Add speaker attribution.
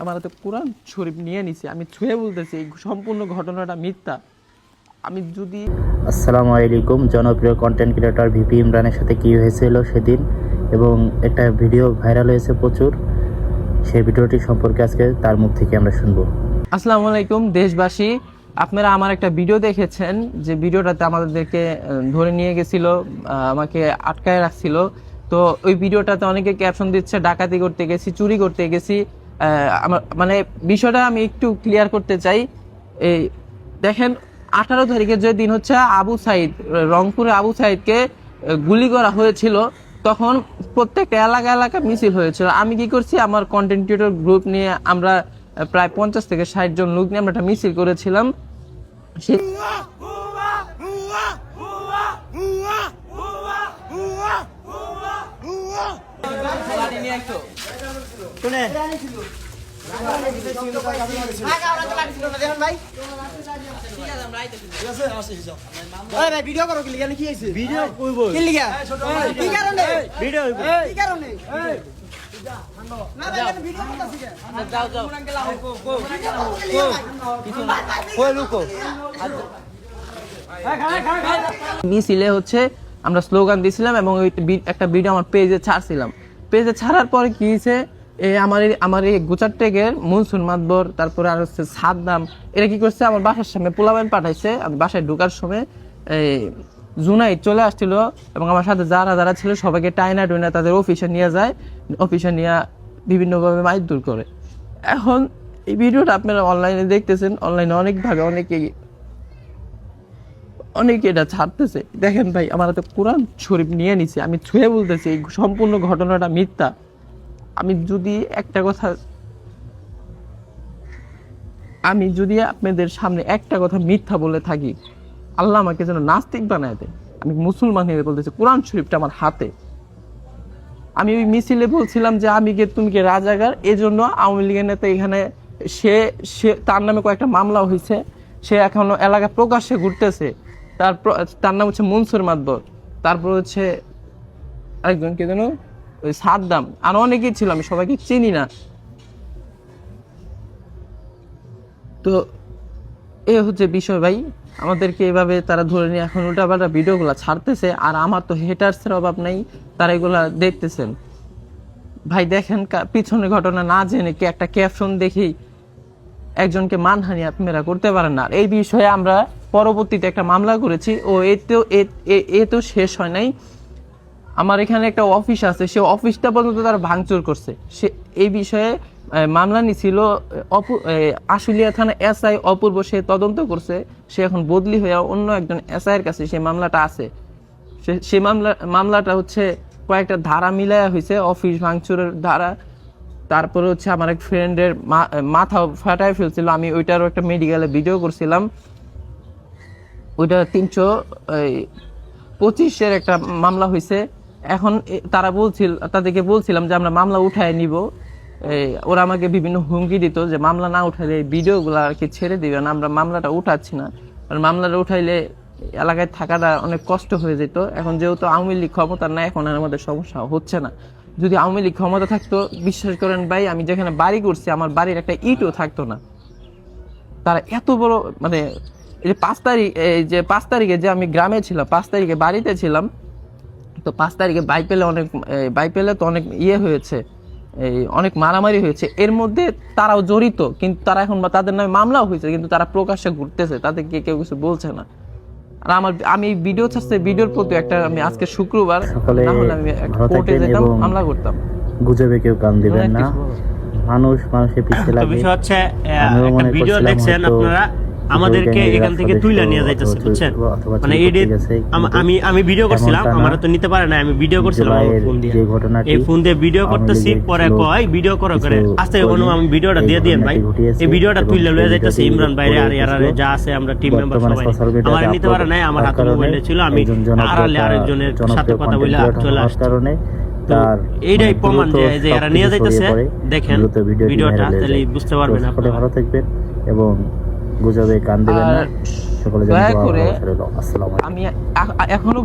Speaker 1: আমার তো কোরআন শরীফ নিয়ে নিছি, আমি ছুঁয়ে বলতেছি এই সম্পূর্ণ ঘটনাটা মিথ্যা। আমি যদি
Speaker 2: আসসালামু আলাইকুম, জনপ্রিয় কন্টেন্ট ক্রিয়েটর ভিপি ইমরানের সাথে কী হয়েছিল সেদিন এবং একটা ভিডিও ভাইরাল হয়েছে প্রচুর, সেই ভিডিওটি সম্পর্কে আজকে তার মুখ থেকে আমরা শুনবো।
Speaker 1: আসসালামু আলাইকুম দেশবাসী, আপনারা আমার একটা ভিডিও দেখেছেন যে ভিডিওটাতে আমাদেরকে ধরে নিয়ে গেছিল, আমাকে আটকায় রাখছিল। তো ওই ভিডিওটাতে অনেকে ক্যাপশন দিচ্ছে ডাকাতি করতে গেছি, চুরি করতে গেছি। আমার মানে বিষয়টা আমি একটু ক্লিয়ার করতে চাই। এই দেখেন 18 তারিখের যে দিন হচ্ছে আবু সাইদ, রংপুরে আবু সাইদকে গুলি করা হয়েছিল, তখন প্রত্যেকটা এলাকা মিছিল হয়েছিল। আমি কি করছি, আমার কন্টেন্ট ক্রিয়েটর গ্রুপ নিয়ে আমরা প্রায় 50 থেকে 60 জন লোক নিয়ে আমরা একটা মিছিল করেছিলাম।
Speaker 3: ভিডিও করো কি লিখা, কি হইছে ভিডিও কইবো কি লিখা, কি কারণে ভিডিও হইবো, কি কারণে না ভাই ভিডিও করতেছি কে, যাও যাও কই লুকো
Speaker 1: মিছিলে হচ্ছে আমরা স্লোগান দিয়েছিলাম এবং ওই একটা ভিডিও আমার পেজে ছাড়ছিলাম। পেজে ছাড়ার পরে কি হয়েছে, আমার এই গোচারটেকের মনসুর মাতবর, তারপরে আর হচ্ছে সাদ্দাম, এরা কি করছে, আমার বাসার সামনে পোলাবেন পাঠাইছে। আমি বাসায় ঢোকার সময় জুনাই চলে আসছিল এবং আমার সাথে যারা ছিল সবাইকে টাইনা টুইনা তাদের অফিসে নিয়ে যায়, অফিসে নিয়ে বিভিন্নভাবে মারধর করে। এখন এই ভিডিওটা আপনারা অনলাইনে দেখতেছেন, অনলাইনে অনেকভাবে অনেকে এটা ছাড়তেছে। দেখেন ভাই, আমার তো কোরআন শরীফ নিয়ে নিছি, আমি ছুঁয়ে বলতেছি এই সম্পূর্ণ ঘটনাটা মিথ্যা। আমি যদি আপনাদের সামনে একটা কথা মিথ্যা বলে থাকি, আল্লাহ আমাকে যেন নাস্তিক বানায় দেয়। আমি মুসলমান হয়ে বলতেছি, কোরআন শরীফটা আমার হাতে। আমি ওই মিছিলে বলছিলাম যে তুমি কি রাজাকার, এজন্য আওয়ামী লীগের নেতা এখানে সে তার নামে কয়েকটা মামলা হয়েছে, সে এখনো এলাকা প্রকাশ্যে ঘুরতেছে। তার নাম হচ্ছে মনসুর মাতবর, তারপর হচ্ছে আরেকজন কে যেন ওই সাদ্দাম, আর অনেকেই ছিল, আমি সবাইকে চিনি না। তো এ হচ্ছে বিষয় ভাই, আমাদেরকে এভাবে তারা ধরে নিয়ে এখন উল্টাপাল্টা ভিডিওগুলো ছাড়তেছে। আর আমার তো হেটার্সের অভাব নাই, তারা এগুলা দেখতেছেন। ভাই দেখেন, পিছনে ঘটনা না জেনে কি একটা ক্যাপশন দেখেই একজনকে মানহানি আপনারা করতে পারেন না। এই বিষয়ে আমরা পরবর্তীতে একটা মামলা করেছি, ও এ তো শেষ হয় নাই। আমার এখানে একটা অফিস আছে, সে অফিসটা পর্যন্ত তারা ভাঙচুর করছে। সে এই বিষয়ে মামলা নিছিল আশুলিয়া থানা এসআই অপূর্ব, সে তদন্ত করছে। সে এখন বদলি হয়ে অন্য একজন এসআইয়ের কাছে সেই মামলাটা আছে। সেই মামলাটা হচ্ছে কয়েকটা ধারা মিলায়া হয়েছে, অফিস ভাঙচুরের ধারা, তারপরে হচ্ছে আমার এক ফ্রেন্ডের মাথা ফাটায় ফেলছিল। আমি ওইটারও একটা মেডিকেলে ভিডিও করছিলাম। ওইটা 325-এর একটা মামলা হয়েছে। এখন তাদেরকে বলছিলাম যে আমরা মামলা উঠায় নিব। ওরা আমাকে বিভিন্ন হুমকি দিত যে মামলা না উঠাইলে ভিডিওগুলো আর কি ছেড়ে দিবে না। আমরা মামলাটা উঠাচ্ছি না, কারণ মামলাটা উঠাইলে এলাকায় থাকাটা অনেক কষ্ট হয়ে যেত। এখন যেহেতু আওয়ামী লীগ ক্ষমতা না, এখন আর আমাদের সমস্যা হচ্ছে না। যদি আওয়ামী লীগ ক্ষমতা থাকতো, বিশ্বাস করেন ভাই, আমি যেখানে বাড়ি করছি আমার বাড়ির একটা ইটও থাকতো না। তারা এত বড় মানে এই যে 5 তারিখে যে আমি গ্রামে ছিলাম, 5 তারিখে বাড়িতে ছিলাম, তো 5 তারিখে বাইক পেলে তো অনেক হয়েছে, অনেক মারামারি হয়েছে। এর মধ্যে তারাও জড়িত, কিন্তু তারা এখন তাদের নামে মামলাও হয়েছে, কিন্তু তারা প্রকাশ্যে ঘুরতেছে, তাদেরকে কেউ কিছু বলছে না। আর আমি ভিডিও ছাড়ছে, ভিডিওর প্রতি একটা আমি আজকে শুক্রবার, না হলে আমি কোর্টে যেতাম, মামলা করতাম।
Speaker 2: গুজবে কেউ কান দিবেন না, মানুষের পিছে লাগে।
Speaker 4: বিষয় হচ্ছে একটা ভিডিও দেখছেন আপনারা, আমাদেরকে এখান থেকে তুইলা নিয়ে যাইতেছে, বুঝছেন? মানে আমি ভিডিও করছিলাম, আমার তো নিতে পারে না, আমি ভিডিও করছিলাম ফোন দিয়ে, এই ফোন দিয়ে ভিডিও করতেছি। পরে কয় ভিডিও করে আস্তে আমি ভিডিওটা দিয়ে দিয়েন ভাই, এই ভিডিওটা তুইলা লয়ে যাইতেছে ইমরান ভাই আর ইয়ারে যা আছে আমরা টিম মেম্বার সবাই। আমার নিতে পারে না, আমার হাতে মোবাইলে ছিল, আমি আড়ালে আরেকজনের সাথে কথা বলে চলে আসছি। এইটাই প্রমাণ যে এরা নিয়ে যাইতেছে। দেখেন ভিডিওটা, তাহলে বুঝতে পারবেন আপনারা।
Speaker 2: ভালো থাকবেন এবং গুজবে কান দিবেন না। সকলে
Speaker 1: দয়া করে আমি এখনো